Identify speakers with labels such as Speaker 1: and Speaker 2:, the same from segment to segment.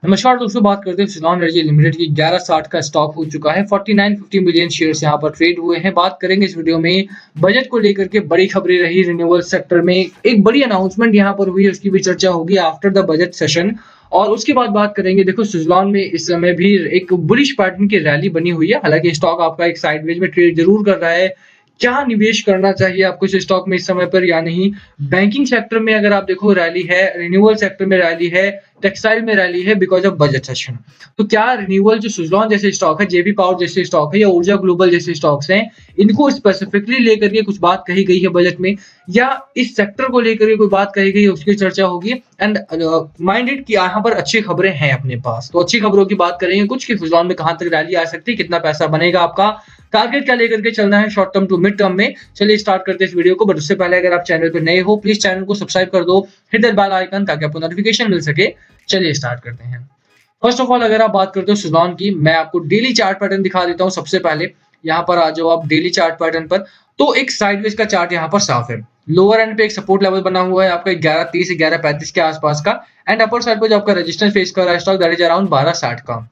Speaker 1: नमस्कार दोस्तों, बात करते हैं सुज़लॉन एनर्जी लिमिटेड की 1160 का स्टॉक हो चुका है। 4950 मिलियन शेयर्स यहाँ पर ट्रेड हुए हैं। बात करेंगे इस वीडियो में बजट को लेकर के बड़ी खबरें रही। रिन्यूएबल सेक्टर में एक बड़ी अनाउंसमेंट यहाँ पर हुई है, उसकी भी चर्चा होगी आफ्टर द बजट सेशन। और उसके बाद बात करेंगे, देखो सुज़लॉन में इस समय भी एक बुलिश पैटर्न की रैली बनी हुई है। हालांकि स्टॉक आपका एक साइडवेज में ट्रेड जरूर कर रहा है। क्या निवेश करना चाहिए आपको इस स्टॉक में इस समय पर या नहीं? बैंकिंग सेक्टर में अगर आप देखो रैली है, रिन्यूएबल सेक्टर में रैली है, टेक्सटाइल में रैली है बिकॉज ऑफ बजट सेशन। तो क्या रिन्यूएबल जो सुज़लॉन जैसे स्टॉक है, जेबी पावर जैसे स्टॉक है या ऊर्जा ग्लोबल जैसे स्टॉक्स हैं, इनको स्पेसिफिकली लेकर के कुछ बात कही गई है बजट में, या इस सेक्टर को लेकर के कोई बात कही गई है, उसकी चर्चा होगी। एंड माइंडेड कि यहाँ पर अच्छी खबरें हैं अपने पास, तो अच्छी खबरों की बात करेंगे कुछ कि सुज़लॉन में कहां तक रैली आ सकती है, कितना पैसा बनेगा आपका, टारगेट क्या लेकर के चलना है short term to mid term में। चलिए स्टार्ट करते हैं इस वीडियो को। बट उससे पहले अगर आप चैनल पर नए हो, प्लीज चैनल को सब्सक्राइब कर दो, हिट द बेल आइकन ताकि आपको नोटिफिकेशन मिल सके। चलिए स्टार्ट करते हैं। फर्स्ट ऑफ ऑल अगर आप बात करते हो सुज़लॉन की, मैं आपको डेली चार्ट पैटर्न दिखा देता हूं। सबसे पहले यहाँ पर आ जाओ आप डेली चार्ट पैटर्न पर, तो एक साइडवेज का चार्ट यहाँ पर साफ है। लोअर एंड पे एक सपोर्ट लेवल बना हुआ है आपका 1130 से 1135 के आसपास का, एंड अपर साइड पर जो आपका रेजिस्टेंस फेस कर रहा है स्टॉक, दैट इज अराउंड 1260 का,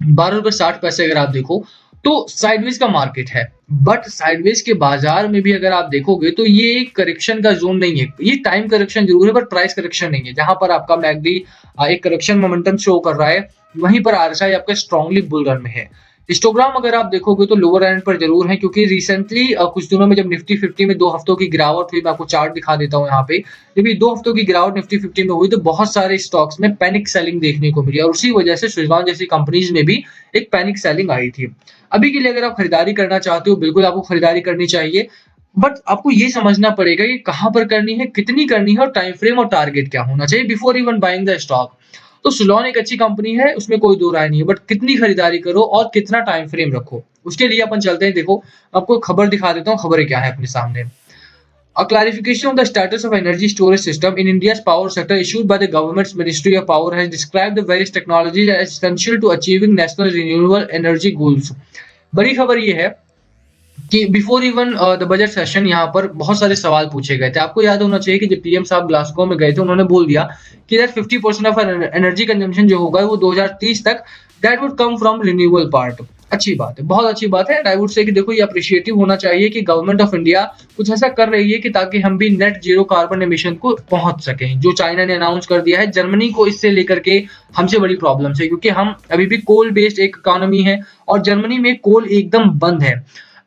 Speaker 1: 12.60 अगर आप देखो तो साइडवेज का मार्केट है। बट साइडवेज के बाजार में भी अगर आप देखोगे तो ये एक करेक्शन का जोन नहीं है, ये टाइम करेक्शन जरूर है बट प्राइस करेक्शन नहीं है। जहां पर आपका मैकडी एक करेक्शन मोमेंटम शो कर रहा है, वहीं पर आरएसआई आपका स्ट्रांगली बुल रन में है। हिस्टोग्राम अगर आप देखोगे तो लोअर एंड पर जरूर है, क्योंकि रिसेंटली कुछ दिनों में जब निफ्टी 50 में 2 हफ्तों की गिरावट हुई, मैं आपको चार्ट दिखा देता हूँ यहाँ पे। जब ये 2 हफ्तों की गिरावट निफ्टी 50 में हुई तो बहुत सारे स्टॉक्स में पैनिक सेलिंग देखने को मिली, और उसी वजह से सुज़लॉन जैसी कंपनीज में भी एक पैनिक सेलिंग आई थी। अभी के लिए अगर आप खरीदारी करना चाहते हो, बिल्कुल आपको खरीदारी करनी चाहिए, बट आपको ये समझना पड़ेगा कि कहां पर करनी है, कितनी करनी है, और टाइम फ्रेम और टारगेट क्या होना चाहिए before even buying the stock. तो सुज़लॉन एक अच्छी कंपनी है, उसमें कोई दो राय नहीं है, बट कितनी खरीदारी करो और कितना टाइम फ्रेम रखो, उसके लिए अपन चलते हैं। देखो आपको खबर दिखा देता हूँ, खबरें क्या है अपने सामने। A clarification on the status of energy storage system in India's power sector issued by the government's Ministry of Power has described the various technologies as essential to achieving national renewable energy goals. बड़ी खबर ये है कि before even the budget session यहाँ पर बहुत सारे सवाल पूछे गए थे। आपको याद होना चाहिए कि जब पीएम साहब ग्लासगो में गए थे, उन्होंने बोल दिया कि दैट 50% ऑफ एनर्जी कंजम्पशन जो होगा वो 2030 तक that would come from renewable part. अच्छी बात है, बहुत अच्छी बात है। आई वुड से कि देखो ये अप्रिशिएटिव होना चाहिए कि गवर्नमेंट ऑफ इंडिया कुछ ऐसा कर रही है कि ताकि हम भी नेट जीरो कार्बन एमिशन को पहुंच सकें, जो चाइना ने अनाउंस कर दिया है। जर्मनी को इससे लेकर के हमसे बड़ी प्रॉब्लम है, क्योंकि हम अभी भी कोल बेस्ड एक इकोनॉमी है और जर्मनी में कोल एकदम बंद है।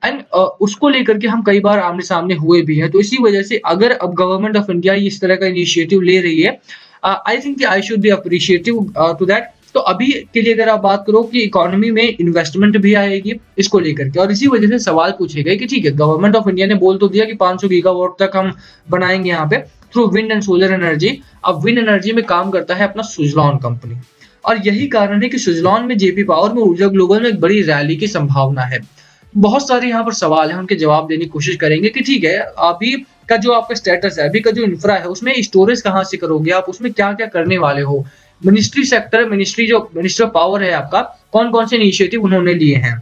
Speaker 1: एंड उसको लेकर के हम कई बार आमने सामने हुए भी हैं। तो इसी वजह से अगर अब गवर्नमेंट ऑफ इंडिया इस तरह का इनिशिएटिव ले रही है, I think I should be appreciative to that. तो अभी के लिए अगर आप बात करो कि इकोनॉमी में इन्वेस्टमेंट भी आएगी इसको लेकर के, और इसी वजह से सवाल पूछे गए कि ठीक है, गवर्नमेंट ऑफ इंडिया ने बोल तो दिया कि 500 गीगावाट तक हम बनाएंगे यहाँ पे through wind and solar energy. अब विंड एनर्जी में काम करता है अपना सुज़लॉन कंपनी, और यही कारण है कि सुज़लॉन में, जेपी पावर में, ऊर्जा ग्लोबल में एक बड़ी रैली की संभावना है। बहुत सारे यहाँ पर सवाल हैं, उनके जवाब देने की कोशिश करेंगे कि ठीक है, अभी का जो आपका स्टेटस है, अभी का जो इंफ्रा है, उसमें स्टोरेज कहाँ से करोगे आप, उसमें क्या क्या करने वाले हो, ministry sector, minister of power है आपका, कौन कौन से इनिशिएटिव उन्होंने लिए हैं।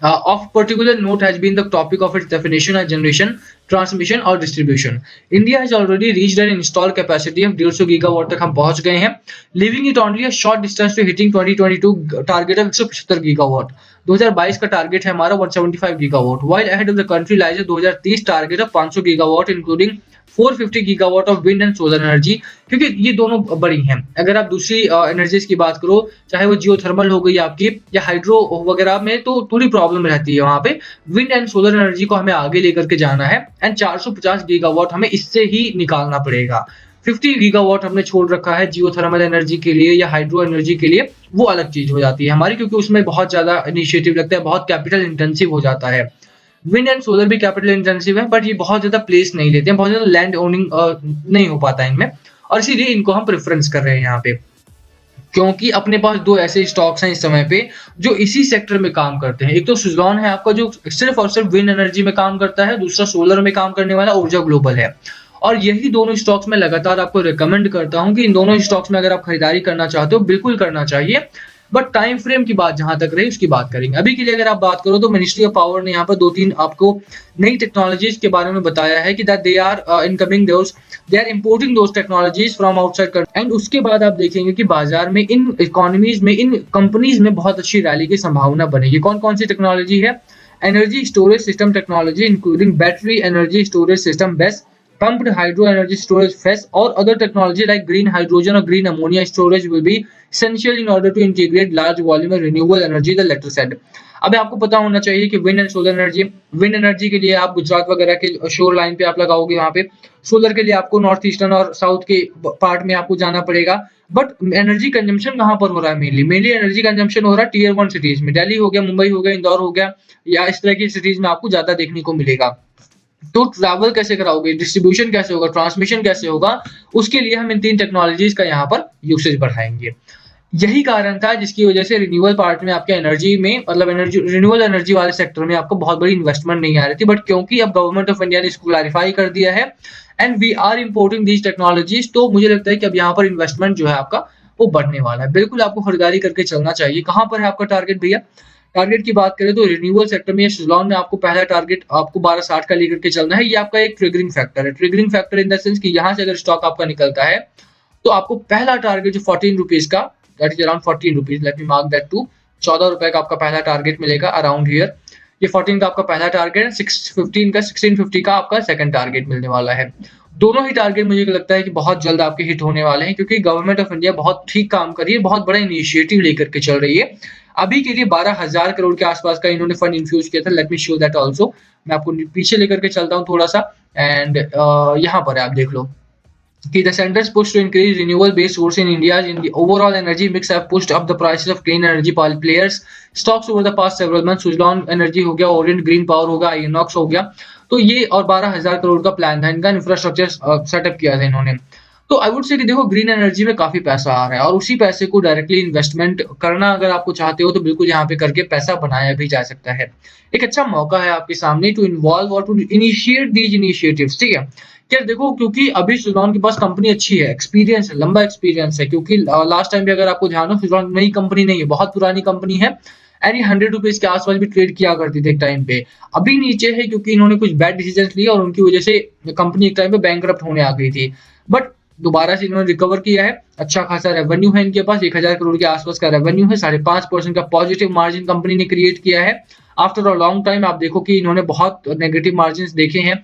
Speaker 1: Of particular note has been the topic of its definition as generation, transmission और distribution. India has already reached an installed capacity of 150 gigawatt तक हम पहुंच गए हैं, leaving it only a short distance to hitting 2022 target of 175 gigawatt. 2022 का target है हमारा 175 gigawatt, while ahead of the country lies a 2030 target of 500 gigawatt including 450 gigawatt of wind and solar energy. क्योंकि ये दोनों बड़ी हैं। अगर आप दूसरी एनर्जीज की बात करो, चाहे वो जियोथर्मल हो गई आपकी या हाइड्रो वगैरह में, तो थोड़ी प्रॉब्लम रहती है वहां पे। विंड एंड सोलर एनर्जी को हमें आगे लेकर के जाना है, एंड 450 गीगावाट हमें इससे ही निकालना पड़ेगा। 50 गीगावाट हमने छोड़ रखा है जियोथर्मल एनर्जी के लिए या हाइड्रो एनर्जी के लिए, वो अलग चीज हो जाती है हमारी, क्योंकि उसमें बहुत ज्यादा इनिशिएटिव लगता है, बहुत कैपिटल इंटेंसिव हो जाता है। विंड एंड सोलर भी कैपिटल इंटेंसिव है, बट ये बहुत ज्यादा प्लेस नहीं लेते हैं, बहुत ज्यादा लैंड ओनिंग नहीं हो पाता है इनमें, और इसीलिए इनको हम प्रेफरेंस कर रहे हैं यहाँ पे। क्योंकि अपने पास दो ऐसे स्टॉक्स हैं इस समय पे जो इसी सेक्टर में काम करते हैं। एक तो सुज़लॉन है आपका, जो सिर्फ और सिर्फ विंड एनर्जी में काम करता है, दूसरा सोलर में काम करने वाला ऊर्जा ग्लोबल है। और यही दोनों स्टॉक्स में लगातार आपको रिकमेंड करता हूं कि इन दोनों स्टॉक्स में अगर आप खरीदारी करना चाहते हो, बिल्कुल करना चाहिए। बट टाइम फ्रेम की बात जहां तक रही उसकी बात करेंगे। अभी के लिए अगर आप बात करो तो मिनिस्ट्री ऑफ पावर ने यहाँ पर 2-3 आपको नई टेक्नोलॉजीज के बारे में बताया है कि that they are incoming those they are importing those technologies from outside country. And उसके बाद आप देखेंगे कि बाजार में इन इकोनॉमीज में, इन कंपनीज में बहुत अच्छी रैली की संभावना बनेगी। कौन कौन सी टेक्नोलॉजी है? Energy storage system technology including battery energy storage system base, pumped hydro energy storage FES or other technology like green hydrogen or green ammonia storage will be essential in order to integrate large volume of renewable energy, the letter said। अब आपको पता होना चाहिए कि wind and solar energy, wind energy के लिए आप गुजरात वगैरह के शोर लाइन पे आप लगाओगे, वहां पे सोलर के लिए आपको नॉर्थ ईस्टर्न और साउथ के पार्ट में आपको जाना पड़ेगा। बट एनर्जी कंजम्पशन कहां पर हो रहा है? मेनली एनर्जी कंजम्पशन हो रहा है टियर 1 सिटीज में, दिल्ली हो गया, मुंबई हो गया, इंदौर हो गया, या इस तरह की सिटीज में आपको ज्यादा देखने को मिलेगा। तो ट्रैवल कैसे कराओगे, डिस्ट्रीब्यूशन कैसे होगा, ट्रांसमिशन कैसे होगा, उसके लिए हम इन 3 टेक्नोलॉजीज का यहाँ पर यूसेज बढ़ाएंगे। यही कारण था जिसकी वजह से रिन्यूएबल पार्ट में आपके एनर्जी में, मतलब एनर्जी रिन्यूएबल एनर्जी वाले सेक्टर में आपको बहुत बड़ी इन्वेस्टमेंट नहीं आ रही थी। बट क्योंकि अब गवर्नमेंट ऑफ इंडिया ने इसको क्लैरिफाई कर दिया है and we are importing these technologies, तो मुझे लगता है कि अब यहाँ पर इन्वेस्टमेंट जो है आपका वो बढ़ने वाला है। बिल्कुल आपको खरीदारी करके चलना चाहिए। कहाँ पर है आपका टारगेट भैया? टारगेट की बात करें तो रिन्यूएबल सेक्टर में सुज़लॉन में आपको पहला टारगेट आपको 1260 का लेकर के चलना है। ये आपका एक ट्रिगरिंग फैक्टर है। Triggering factor in the sense कि यहाँ से अगर स्टॉक आपका निकलता है तो आपको पहला टारगेट जो 14 रुपीज का, that is around 14 rupees, let me mark that too, 14 रुपए का आपका पहला टारगेट मिलेगा अराउंड हियर। ये 14 का आपका पहला टारगेट है, 1650 का आपका सेकंड टारगेट मिलने वाला है। दोनों ही टारगेट मुझे लगता है कि बहुत जल्द आपके हिट होने वाले हैं, क्योंकि गवर्नमेंट ऑफ इंडिया बहुत ठीक काम कर रही है, बहुत बड़ा इनिशिएटिव लेकर के चल रही है। अभी के लिए 12,000 करोड़ के आसपास का इन्होंने फंड इन्फ्यूज किया था। Let me show that also. मैं आपको पीछे लेकर के चलता हूँ थोड़ा सा, एंड यहाँ पर आप देख लो कि the center's push to increase renewable based source in India in the overall energy mix have pushed up the prices of clean energy players stocks over the past several months। Suzlon energy हो गया, Orient green power होगा, आइनॉक्स हो गया, तो ये और 12,000 करोड़ का plan था, इनका इंफ्रास्ट्रक्चर सेटअप किया था इन्होंने। तो आई वुड से कि देखो ग्रीन एनर्जी में काफी पैसा आ रहा है और उसी पैसे को डायरेक्टली इन्वेस्टमेंट करना अगर आपको चाहते हो तो बिल्कुल यहाँ पे करके पैसा बनाया भी जा सकता है। एक अच्छा मौका है आपके सामने टू इन्वॉल्व और टू इनिशिएट दीज इनिशिएटिव्स। ठीक है क्या? देखो क्योंकि अभी सुज़लॉन के पास कंपनी अच्छी है, एक्सपीरियंस है, लंबा एक्सपीरियंस है, क्योंकि लास्ट टाइम भी अगर आपको ध्यान हो सुज़लॉन नई कंपनी नहीं है, बहुत पुरानी कंपनी है एंड ये 100 रुपीज के आसपास भी ट्रेड किया करती थी एक टाइम पे। अभी नीचे है क्योंकि इन्होंने कुछ बैड डिसीजन लिए और उनकी वजह से कंपनी एक टाइम पे बैंकरप्ट होने आ गई थी। बट दोबारा से इन्होंने रिकवर किया है, अच्छा खासा रेवेन्यू है इनके पास, 1000 करोड़ के आसपास का रेवेन्यू है, 5.5% का पॉजिटिव मार्जिन कंपनी ने क्रिएट किया है आफ्टर अ लॉन्ग टाइम। आप देखो कि इन्होंने बहुत नेगेटिव मार्जिन देखे हैं।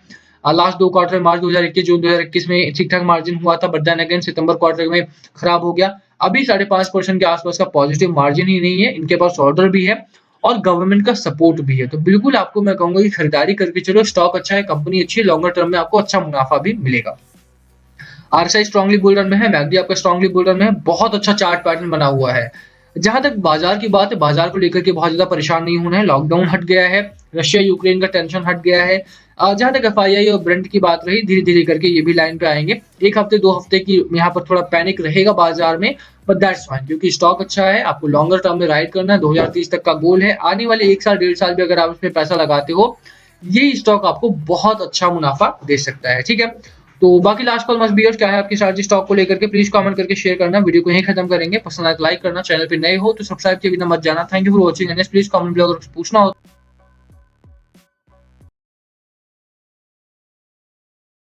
Speaker 1: लास्ट 2 क्वार्टर, मार्च 2021, जून 2021 में ठीक ठाक मार्जिन हुआ था, बट देन अगेन सितंबर क्वार्टर में खराब हो गया। अभी 5.5% के आसपास का पॉजिटिव मार्जिन ही नहीं है, इनके पास ऑर्डर भी है और गवर्नमेंट का सपोर्ट भी है। तो बिल्कुल आपको मैं कहूंगा कि खरीदारी करके चलो, स्टॉक अच्छा है, कंपनी अच्छी है, लॉन्गर टर्म में आपको अच्छा मुनाफा भी मिलेगा। आरएसआई स्ट्रांगली बुल रन में है, मैगडी आपका स्ट्रांगली बुल रन में है, बहुत अच्छा चार्ट पैटर्न बना हुआ है। जहां तक बाजार की बात है, बाजार को लेकर के बहुत ज्यादा परेशान नहीं होना है, लॉकडाउन हट गया है, रशिया यूक्रेन का टेंशन हट गया है। जहां तक एफआईआई और ब्रेंट की बात रही, धीरे धीरे करके ये भी लाइन पे आएंगे। 1 हफ्ते 2 हफ्ते की यहाँ पर थोड़ा पैनिक रहेगा बाजार में, बट दैट्स फाइन, क्योंकि स्टॉक अच्छा है, आपको लॉन्गर टर्म में राइड करना है। 2030 तक का गोल है, आने वाले 1 साल 1.5 साल भी अगर आप इसमें पैसा लगाते हो, ये स्टॉक आपको बहुत अच्छा मुनाफा दे सकता है। ठीक है, तो बाकी last call must be yours, क्या है आपकी स्ट्रैटेजी स्टॉक को लेकर के, प्लीज कमेंट करके शेयर करना। वीडियो को यहीं खत्म करेंगे, पसंद आए तो लाइक करना, चैनल पे नए हो तो सब्सक्राइब के बिना मत जाना। Thank you for watching and please comment below अगर कुछ पूछना हो।